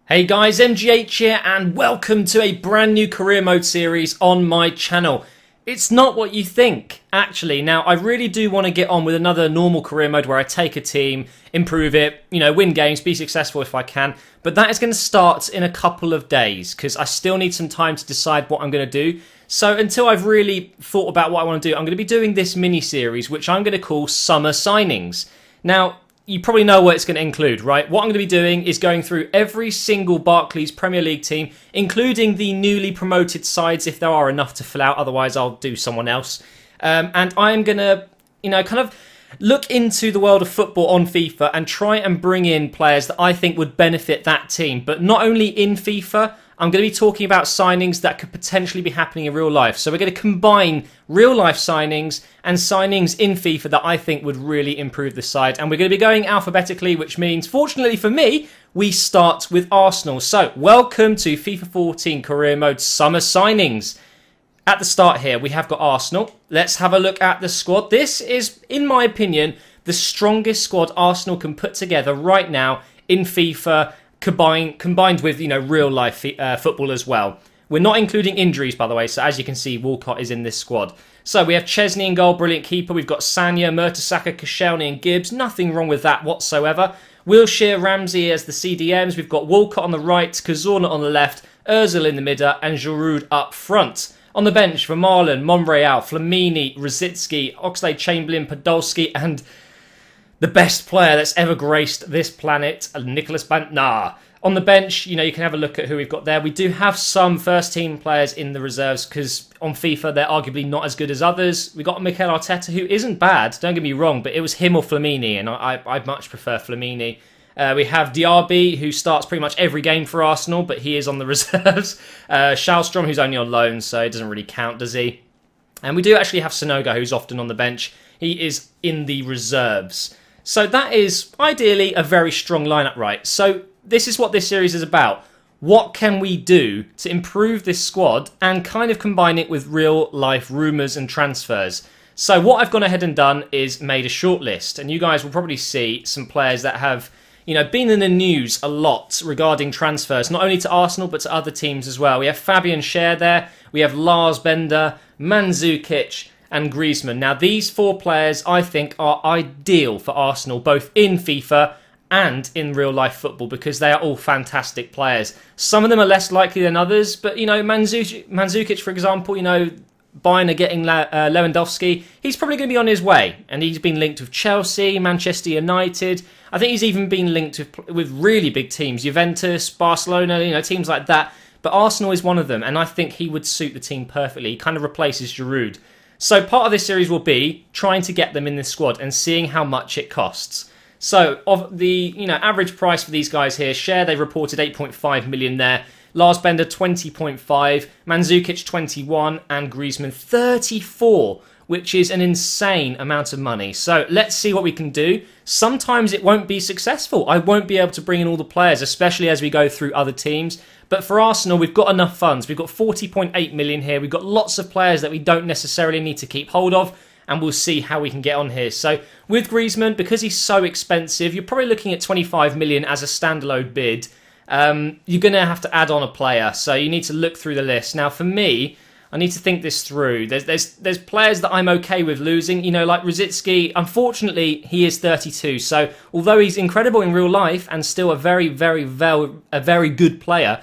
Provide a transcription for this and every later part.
Hey guys, MGH here and welcome to a brand new career mode series on my channel. It's not what you think, actually. Now, I really do want to get on with another normal career mode where I take a team, improve it, win games, be successful if I can. But that is going to start in a couple of days because I still need some time to decide what I'm going to do. So until I've really thought about what I want to do, I'm going to be doing this mini-series, which I'm going to call Summer Signings. Now, you probably know what it's going to include, right? What I'm going to be doing is going through every single Barclays Premier League team, including the newly promoted sides, if there are enough to fill out. Otherwise, I'll do someone else. And I'm going to, kind of look into the world of football on FIFA and try and bring in players that I think would benefit that team. But not only in FIFA, I'm going to be talking about signings that could potentially be happening in real life. So we're going to combine real life signings and signings in FIFA that I think would really improve the side. And we're going to be going alphabetically, which means, fortunately for me, we start with Arsenal. So welcome to FIFA 14 Career Mode Summer Signings. At the start here, we have got Arsenal. Let's have a look at the squad. This is, in my opinion, the strongest squad Arsenal can put together right now in FIFA, combined with, real life football as well. We're not including injuries, by the way, so as you can see, Walcott is in this squad. So we have Chesney in goal, brilliant keeper. We've got Sanya, Mertesacker, Koscielny and Gibbs. Nothing wrong with that whatsoever. Wilshere, Ramsey as the CDMs. We've got Walcott on the right, Cazorla on the left, Ozil in the middle, and Giroud up front. On the bench for Marlon, Monreal, Flamini, Rosicky, Oxlade-Chamberlain, Podolski, and the best player that's ever graced this planet, Nicholas Bantner. On the bench, you can have a look at who we've got there. We do have some first-team players in the reserves because on FIFA, they're arguably not as good as others. We got Mikel Arteta, who isn't bad, don't get me wrong, but it was him or Flamini, and I much prefer Flamini. We have Diaby, who starts pretty much every game for Arsenal, but he is on the reserves. Schallstrom, who's only on loan, so it doesn't really count, does he? And we do actually have Sonoga, who's often on the bench. He is in the reserves. So that is, ideally, a very strong lineup, right? So this is what this series is about. What can we do to improve this squad and kind of combine it with real-life rumours and transfers? So what I've gone ahead and done is made a shortlist, and you guys will probably see some players that have been in the news a lot regarding transfers, not only to Arsenal, but to other teams as well. We have Fabian Schär there, we have Lars Bender, Mandzukic, and Griezmann. Now, these four players, I think, are ideal for Arsenal, both in FIFA and in real-life football, because they are all fantastic players. Some of them are less likely than others, but, Mandzukic, for example, Bayern are getting Lewandowski. He's probably going to be on his way, and he's been linked with Chelsea, Manchester United. I think he's even been linked with really big teams, Juventus, Barcelona, teams like that. But Arsenal is one of them, and I think he would suit the team perfectly. He kind of replaces Giroud. So part of this series will be trying to get them in this squad and seeing how much it costs. So of the average price for these guys here, Schär, they reported 8.5 million there. Lars Bender 20.5, Mandzukic 21, and Griezmann 34, which is an insane amount of money. So let's see what we can do. Sometimes it won't be successful. I won't be able to bring in all the players, especially as we go through other teams. But for Arsenal, we've got enough funds. We've got 40.8 million here. We've got lots of players that we don't necessarily need to keep hold of, and we'll see how we can get on here. So with Griezmann, because he's so expensive, you're probably looking at 25 million as a standalone bid. You're going to have to add on a player, so you need to look through the list. Now, for me, I need to think this through. There's players that I'm okay with losing, like Rosicky. Unfortunately, he is 32, so although he's incredible in real life and still a very good player,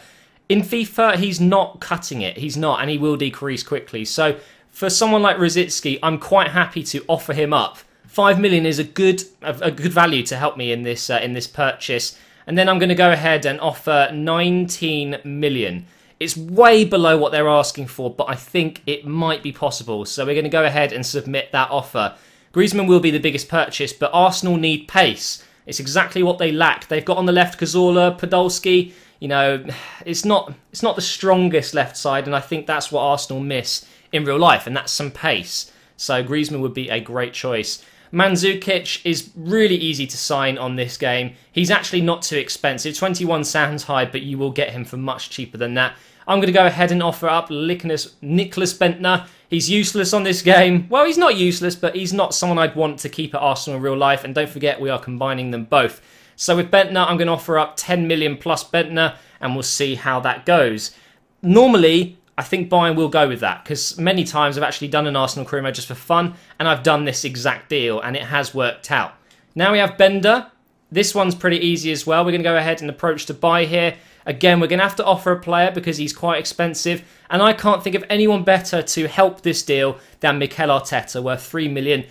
in FIFA, he's not cutting it. He's not, and he will decrease quickly. So for someone like Rosicky, I'm quite happy to offer him up. 5 million is a good value to help me in this purchase. And then I'm going to go ahead and offer 19 million. It's way below what they're asking for, but I think it might be possible. So we're going to go ahead and submit that offer. Griezmann will be the biggest purchase, but Arsenal need pace. It's exactly what they lack. They've got on the left Cazorla, Podolski. It's not the strongest left side, and I think that's what Arsenal miss in real life, and that's some pace. So Griezmann would be a great choice. Mandzukic is really easy to sign on this game. He's actually not too expensive. 21 sounds high, but you will get him for much cheaper than that. I'm going to go ahead and offer up Nicholas Bentner. He's useless on this game. Well, he's not useless, but he's not someone I'd want to keep at Arsenal in real life. And don't forget, we are combining them both. So with Bentner, I'm going to offer up 10 million plus Bentner, and we'll see how that goes. Normally, I think Bayern will go with that, because many times I've actually done an Arsenal career mode just for fun, and I've done this exact deal, and it has worked out. Now we have Bender. This one's pretty easy as well. We're going to go ahead and approach to buy here. Again, we're going to have to offer a player because he's quite expensive, and I can't think of anyone better to help this deal than Mikel Arteta, worth 3 million.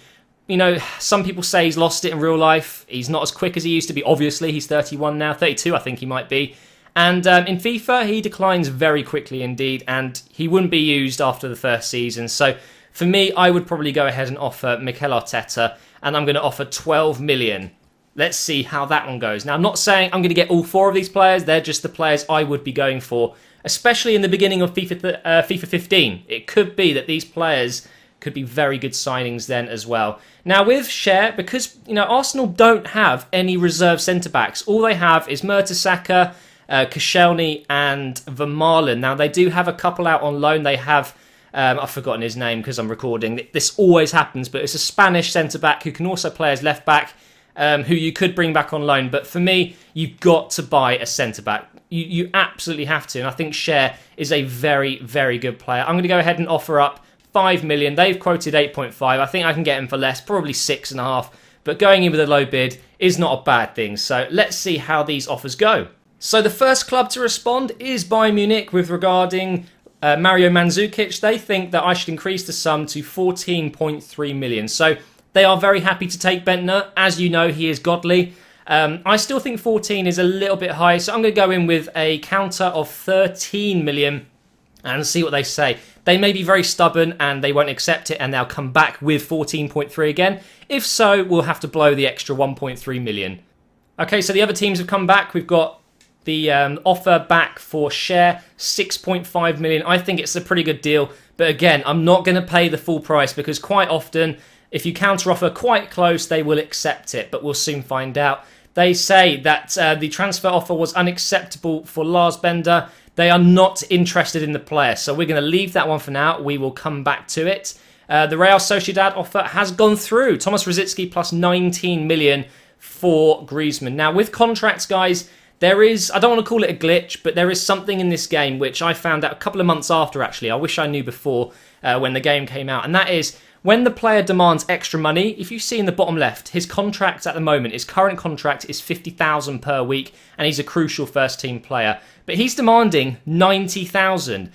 You know, some people say he's lost it in real life. He's not as quick as he used to be. Obviously, he's 31 now, 32 I think he might be. And in FIFA, he declines very quickly indeed, and he wouldn't be used after the first season. So for me, I would probably go ahead and offer Mikel Arteta, and I'm going to offer 12 million. Let's see how that one goes. Now, I'm not saying I'm going to get all 4 of these players. They're just the players I would be going for, especially in the beginning of FIFA 15. It could be that these players could be very good signings then as well. Now, with Cher, because, you know, Arsenal don't have any reserve centre-backs. All they have is Mertesacker, Koscielny and Vermaelen. Now, they do have a couple out on loan. They have, I've forgotten his name because I'm recording. This always happens, but it's a Spanish centre-back who can also play as left-back, who you could bring back on loan. But for me, you've got to buy a centre-back. You absolutely have to. And I think Cher is a very, very good player. I'm going to go ahead and offer up 5 million. They've quoted 8.5. I think I can get him for less, probably 6.5. But going in with a low bid is not a bad thing. So let's see how these offers go. So the first club to respond is Bayern Munich with regarding Mario Mandzukic. They think that I should increase the sum to 14.3 million. So they are very happy to take Bentner. As you know, he is godly. I still think 14 is a little bit high. So I'm going to go in with a counter of 13 million and see what they say. They may be very stubborn and they won't accept it, and they'll come back with 14.3 again. If so, we'll have to blow the extra 1.3 million. Okay, so the other teams have come back. We've got the offer back for Cher, 6.5 million. I think it's a pretty good deal. But again, I'm not going to pay the full price because quite often, if you counter offer quite close, they will accept it. But we'll soon find out. They say that the transfer offer was unacceptable for Lars Bender. They are not interested in the player. So we're going to leave that one for now. We will come back to it. The Real Sociedad offer has gone through. Thomas Rosicky plus 19 million for Griezmann. Now, with contracts, guys, there is, I don't want to call it a glitch, but there is something in this game which I found out a couple of months after, actually. I wish I knew before when the game came out. And that is, when the player demands extra money, if you see in the bottom left, his contract at the moment, his current contract is 50,000 per week, and he's a crucial first-team player. But he's demanding 90,000.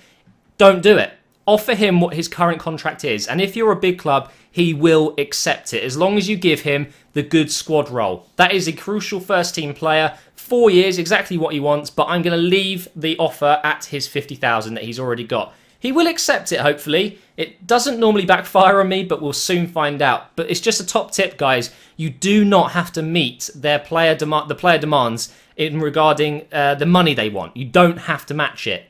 Don't do it. Offer him what his current contract is, and if you're a big club, he will accept it, as long as you give him the good squad role. That is a crucial first-team player. 4 years, exactly what he wants, but I'm going to leave the offer at his 50,000 that he's already got. He will accept it, hopefully. It doesn't normally backfire on me, but we'll soon find out. But it's just a top tip, guys. You do not have to meet their the player demands in regarding the money they want. You don't have to match it.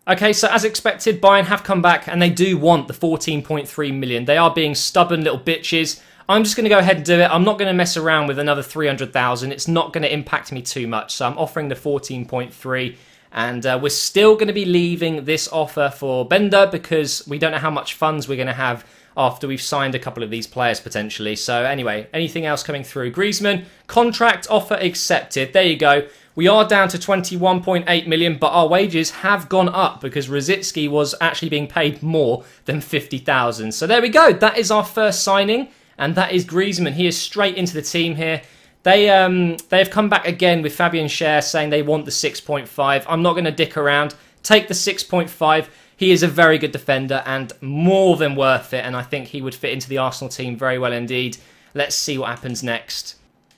Okay, so as expected, Bayern have come back and they do want the 14.3 million. They are being stubborn little bitches. I'm just going to go ahead and do it. I'm not going to mess around with another 300,000. It's not going to impact me too much. So I'm offering the 14.3. And we're still going to be leaving this offer for Bender because we don't know how much funds we're going to have after we've signed a couple of these players potentially. So anyway, anything else coming through? Griezmann, contract offer accepted. There you go. We are down to 21.8 million, but our wages have gone up because Rosicky was actually being paid more than 50,000. So there we go. That is our first signing, and that is Griezmann. He is straight into the team here. They have come back again with Fabian Schär saying they want the 6.5. I'm not going to dick around. Take the 6.5. He is a very good defender and more than worth it, and I think he would fit into the Arsenal team very well indeed. Let's see what happens next.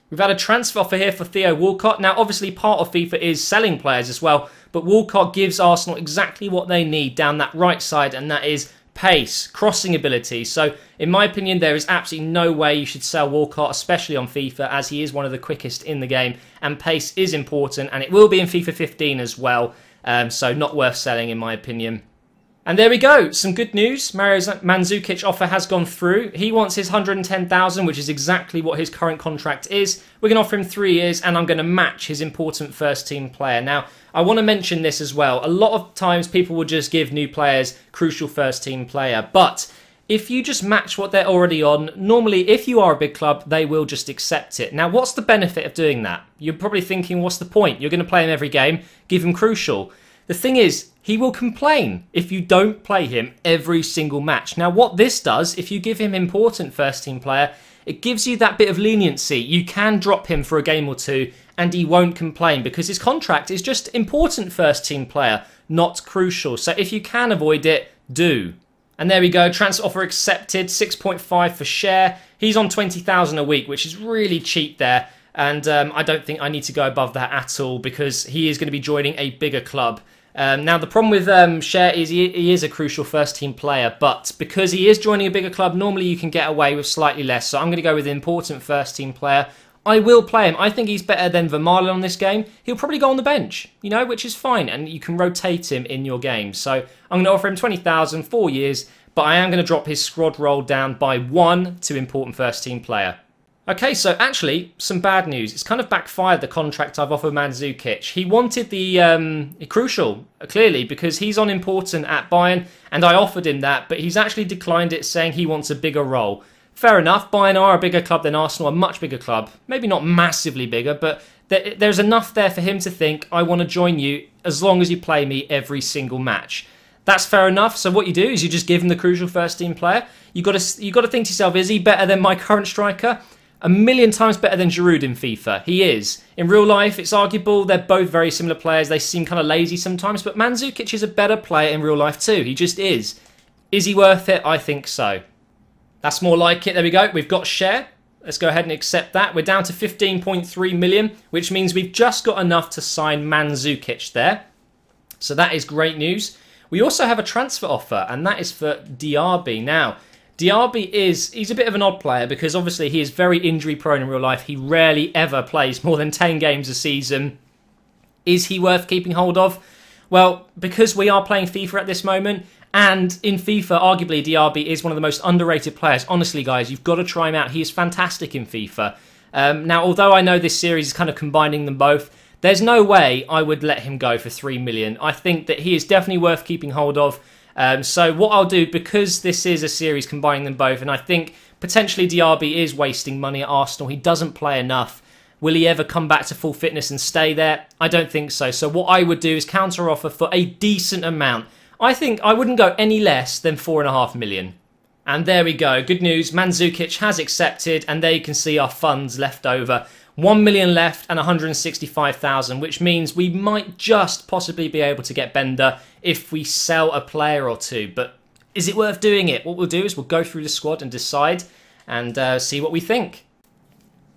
We've had a transfer offer here for Theo Walcott. Now, obviously, part of FIFA is selling players as well, but Walcott gives Arsenal exactly what they need down that right side, and that is pace, crossing ability. So, in my opinion, there is absolutely no way you should sell Walcott, especially on FIFA, as he is one of the quickest in the game, and pace is important, and it will be in FIFA 15 as well, so not worth selling, in my opinion. And there we go, some good news. Mario Mandzukic offer has gone through. He wants his 110,000, which is exactly what his current contract is. We're going to offer him 3 years, and I'm going to match his important first-team player. Now, I want to mention this as well. A lot of times, people will just give new players crucial first-team player, but if you just match what they're already on, normally if you are a big club, they will just accept it. Now, what's the benefit of doing that? You're probably thinking, what's the point? You're going to play him every game, give him crucial. The thing is, he will complain if you don't play him every single match. Now, what this does, if you give him important first team player, it gives you that bit of leniency. You can drop him for a game or two and he won't complain because his contract is just important first team player, not crucial. So if you can avoid it, do. And there we go, transfer offer accepted, 6.5 for Share. He's on 20,000 a week, which is really cheap there. And I don't think I need to go above that at all because he is going to be joining a bigger club. Now, the problem with Share is he is a crucial first-team player, but because he is joining a bigger club, normally you can get away with slightly less. So I'm going to go with an important first-team player. I will play him. I think he's better than Vermaelen on this game. He'll probably go on the bench, you know, which is fine, and you can rotate him in your game. So I'm going to offer him 20,000, 4 years, but I am going to drop his squad roll down by 1 to important first-team player. Okay, so actually, some bad news. It's kind of backfired, the contract I've offered Mandzukic. He wanted the crucial, clearly, because he's on important at Bayern, and I offered him that, but he's actually declined it, saying he wants a bigger role. Fair enough, Bayern are a bigger club than Arsenal, a much bigger club. Maybe not massively bigger, but there's enough there for him to think, I want to join you as long as you play me every single match. That's fair enough. So what you do is you just give him the crucial first-team player. You got to think to yourself, is he better than my current striker? A million times better than Giroud in FIFA. He is. In real life, it's arguable. They're both very similar players. They seem kind of lazy sometimes, but Mandzukic is a better player in real life too. He just is. Is he worth it? I think so. That's more like it. There we go. We've got Share. Let's go ahead and accept that. We're down to 15.3 million, which means we've just got enough to sign Mandzukic there. So that is great news. We also have a transfer offer, and that is for Diaby. Now, Diaby he's a bit of an odd player because obviously he is very injury prone in real life. He rarely ever plays more than 10 games a season. Is he worth keeping hold of? Well, because we are playing FIFA at this moment, and in FIFA, arguably Diaby is one of the most underrated players. Honestly, guys, you've got to try him out. He is fantastic in FIFA. Now, although I know this series is kind of combining them both, there's no way I would let him go for 3 million. I think that he is definitely worth keeping hold of. So what I'll do, because this is a series combining them both, and I think potentially Diaby is wasting money at Arsenal. He doesn't play enough. Will he ever come back to full fitness and stay there? I don't think so. So what I would do is counter offer for a decent amount. I think I wouldn't go any less than 4.5 million. And there we go. Good news. Mandzukic has accepted, and there you can see our funds left over. 1 million left and 165,000, which means we might just possibly be able to get Bender if we sell a player or two. But is it worth doing it? What we'll do is we'll go through the squad and decide and see what we think.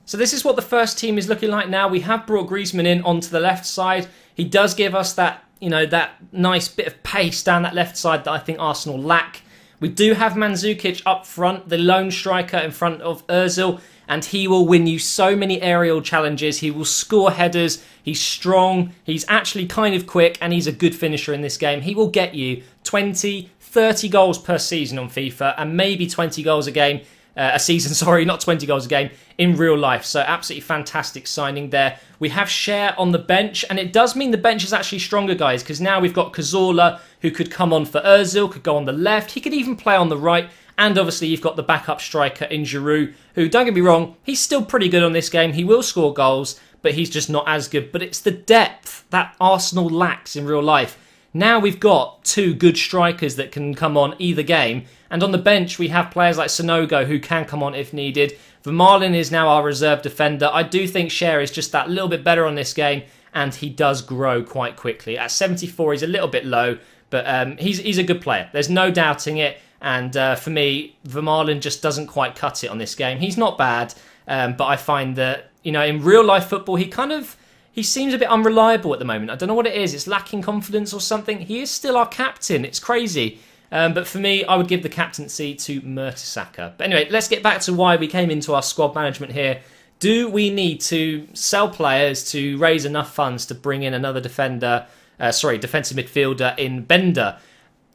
So this is what the first team is looking like now. We have brought Griezmann in onto the left side. He does give us that, you know, that nice bit of pace down that left side that I think Arsenal lack. We do have Mandzukic up front, the lone striker in front of Ozil, and he will win you so many aerial challenges. He will score headers. He's strong. He's actually kind of quick, and he's a good finisher in this game. He will get you 20, 30 goals per season on FIFA, and maybe 20 goals a game. A season, sorry, not 20 goals a game in real life. So absolutely fantastic signing there. We have Share on the bench, and it does mean the bench is actually stronger, guys, because now we've got Cazorla, who could come on for Ozil, could go on the left. He could even play on the right. And obviously you've got the backup striker in Giroud, who, don't get me wrong, he's still pretty good on this game. He will score goals, but he's just not as good. But it's the depth that Arsenal lacks in real life. Now we've got two good strikers that can come on either game. And on the bench, we have players like Sonogo who can come on if needed. Vermaelen is now our reserve defender. I do think Share is just that little bit better on this game, and he does grow quite quickly. At 74, he's a little bit low, but he's a good player. There's no doubting it. And for me, Vermaelen just doesn't quite cut it on this game. He's not bad, but I find that, you know, in real life football, he seems a bit unreliable at the moment. I don't know what it is. It's lacking confidence or something. He is still our captain. It's crazy. But for me, I would give the captaincy to Mertesacker. But anyway, let's get back to why we came into our squad management here. Do we need to sell players to raise enough funds to bring in another defensive midfielder in Bender?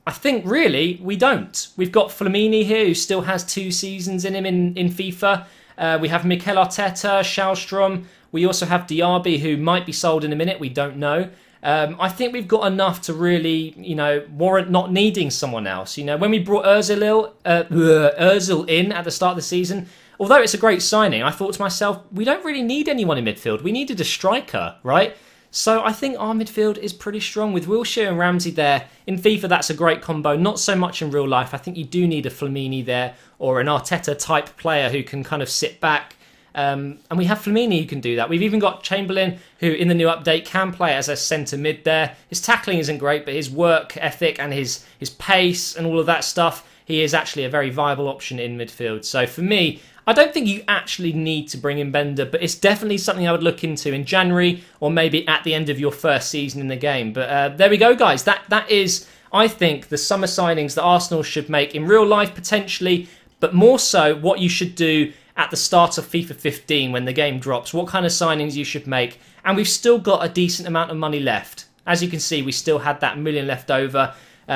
I think, really, we don't. We've got Flamini here, who still has 2 seasons in him in FIFA. We have Mikel Arteta, Schallstrom. We also have Diaby, who might be sold in a minute. We don't know. I think we've got enough to really, warrant not needing someone else. When we brought Ozil in at the start of the season, although it's a great signing, I thought to myself, we don't really need anyone in midfield. We needed a striker, right? So I think our midfield is pretty strong with Wilshere and Ramsey there. In FIFA, that's a great combo. Not so much in real life. I think you do need a Flamini there or an Arteta-type player who can kind of sit back. And we have Flamini who can do that. We've even got Chamberlain, who in the new update can play as a centre mid there. His tackling isn't great, but his work ethic and his pace and all of that stuff, he is actually a very viable option in midfield. So for me, I don't think you actually need to bring in Bender, but it's definitely something I would look into in January or maybe at the end of your first season in the game. But there we go, guys. That is, I think, the summer signings that Arsenal should make in real life potentially, but more so what you should do at the start of FIFA 15 when the game drops, what kind of signings you should make. And we've still got a decent amount of money left. As you can see, we still had that million left over.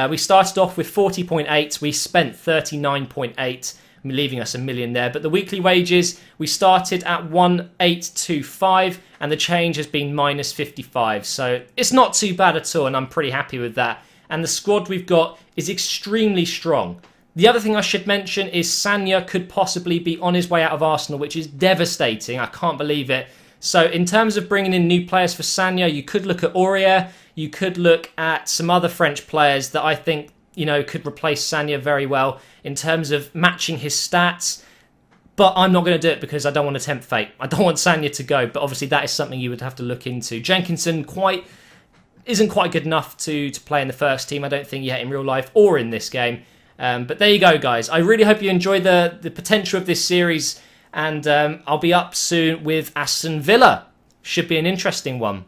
We started off with 40.8. We spent 39.8, leaving us a million there. But the weekly wages, we started at 1825 and the change has been minus 55. So it's not too bad at all and I'm pretty happy with that. And the squad we've got is extremely strong. The other thing I should mention is Sanya could possibly be on his way out of Arsenal, which is devastating. I can't believe it. So in terms of bringing in new players for Sanya, you could look at Aurier. You could look at some other French players that I think, could replace Sanya very well in terms of matching his stats. But I'm not going to do it because I don't want to tempt fate. I don't want Sanya to go, but obviously that is something you would have to look into. Jenkinson isn't quite good enough to play in the first team, I don't think, yet in real life or in this game. But there you go, guys. I really hope you enjoy the potential of this series. And I'll be up soon with Aston Villa. Should be an interesting one.